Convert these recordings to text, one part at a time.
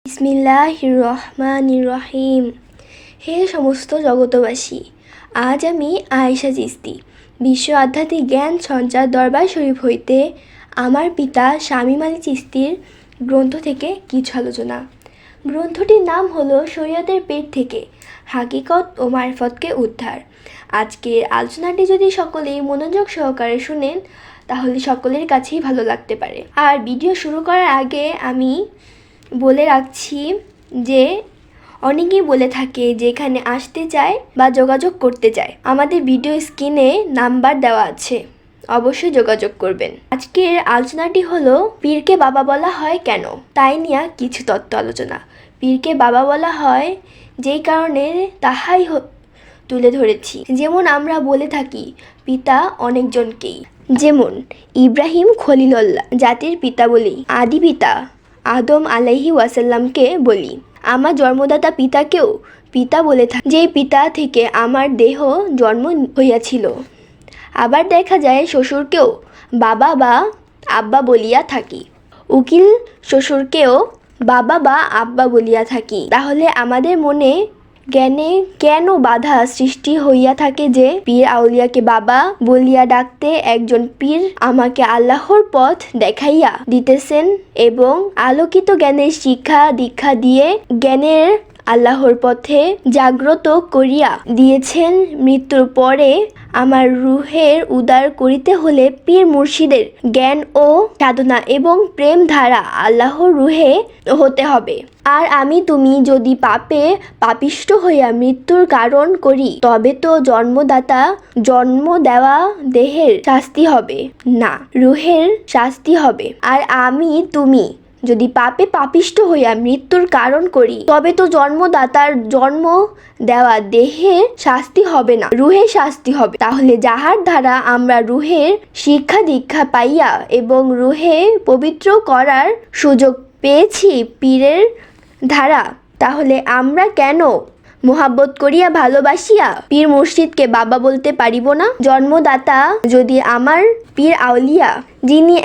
বিসমিল্লাহির রহমানির রহিম। হে সমস্ত জগতবাসী, আজ আমি আয়েশা চিস্তি বিশ্ব আধ্যাত্মিক জ্ঞান সঞ্চার দরবার শরীফ হইতে আমার পিতা শামীম আলী চিস্তির গ্রন্থ থেকে কিছু আলোচনা। গ্রন্থটির নাম হলো শরীয়তের পেট থেকে হাকিকত ও মারফতকে উদ্ধার। আজকের আলোচনাটি যদি সকলেই মনোযোগ সহকারে শুনেন তাহলে সকলের কাছেই ভালো লাগতে পারে। আর ভিডিও শুরু করার আগে আমি বলে রাখছি যে অনেকেই বলে থাকে যে এখানে আসতে চায় বা যোগাযোগ করতে চায়, আমাদের ভিডিও স্ক্রিনে নাম্বার দেওয়া আছে, অবশ্যই যোগাযোগ করবেন। আজকের আলোচনাটি হলো পীরকে বাবা বলা হয় কেন, তাই নিয়ে কিছু তত্ত্ব আলোচনা। পীরকে বাবা বলা হয় যেই কারণে তাহাই তুলে ধরেছি। যেমন আমরা বলে থাকি পিতা অনেকজনকেই, যেমন ইব্রাহিম খলিলুল্লাহ জাতির পিতা বলি, আদি পিতা আদম আলাইহি ওয়াসাল্লামকে বলি। আমার জন্মদাতা পিতাকেও পিতা বলে থাকি, যেই পিতা থেকে আমার দেহ জন্ম হইয়াছিল। আবার দেখা যায় শ্বশুরকেও বাবা বা আব্বা বলিয়া থাকি, উকিল শ্বশুরকেও বাবা বা আব্বা বলিয়া থাকি। তাহলে আমাদের মনে জ্ঞানে কেন বাধা সৃষ্টি হইয়া থাকে যে পীর আউলিয়াকে বাবা বলিয়া ডাকতে? একজন পীর আমাকে আল্লাহর পথ দেখাইয়া দিতেছেন এবং আলোকিত জ্ঞানের শিক্ষা দীক্ষা দিয়ে জ্ঞানের আল্লাহর পথে জাগ্রত করিয়া দিয়েছেন। মৃত্যুর পরে আমার রুহের উদার করিতে হলে পীর মুর্শিদের জ্ঞান ও সাধনা এবং প্রেম ধারা আল্লাহর রুহে হতে হবে। আর আমি তুমি যদি পাপে পাপিষ্ট হইয়া মৃত্যুর কারণ করি তবে তো জন্মদাতা জন্ম দেওয়া দেহের শাস্তি হবে না, রুহের শাস্তি হবে। আর আমি তুমি যদি পাপে পাপিষ্ট হইয়া মৃত্যুর কারণ করি তবে তো জন্মদাতার জন্ম দেওয়া দেহের শাস্তি হবে না, রুহের শাস্তি হবে। তাহলে যাহার দ্বারা আমরা রুহের শিক্ষা দীক্ষা পাইয়া এবং রুহে পবিত্র করার সুযোগ পেয়েছি পীরের ধারা, তাহলে আমরা কেন মোহাব্বত করিয়া ভালোবাসিয়া পীর মুর্শিদকে বাবা বলতে পারিব না? জন্মদাতা যদি আমার পীর আউলিয়া, যিনি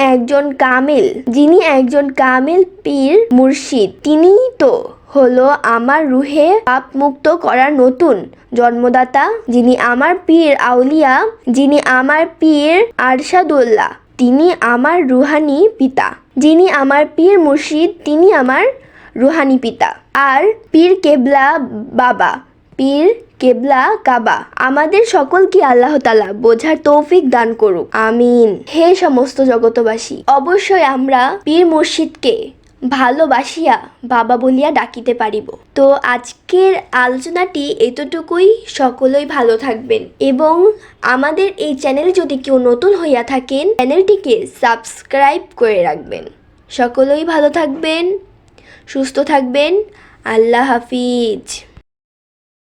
একজন কামেল পীর মুর্শিদ, তিনিই তো হলো আমার রুহে পাপ মুক্ত করার নতুন জন্মদাতা। যিনি আমার পীর আউলিয়া, যিনি আমার পীর আরশাদুল্লাহ, তিনি আমার রুহানি পিতা। যিনি আমার পীর মুর্শিদ, তিনি আমার রুহানি পিতা। আর পীর কেবলা বাবা, পীর কেবলা কাবা। আমাদের সকলকে আল্লাহ তাআলা বোঝার তৌফিক দান করুক, আমিন। হে সমস্ত জগতবাসী, অবশ্যই আমরা পীর মুর্শিদকে ভালোবাসিয়া বাবা বলিয়া ডাকিতে পারিব। তো আজকের আলোচনাটি এতটুকুই। সকলেই ভালো থাকবেন এবং আমাদের এই চ্যানেলে যদি কেউ নতুন হইয়া থাকেন চ্যানেলটিকে সাবস্ক্রাইব করে রাখবেন। সকলেই ভালো থাকবেন, সুস্থ থাকবেন। আল্লাহ হাফিজ।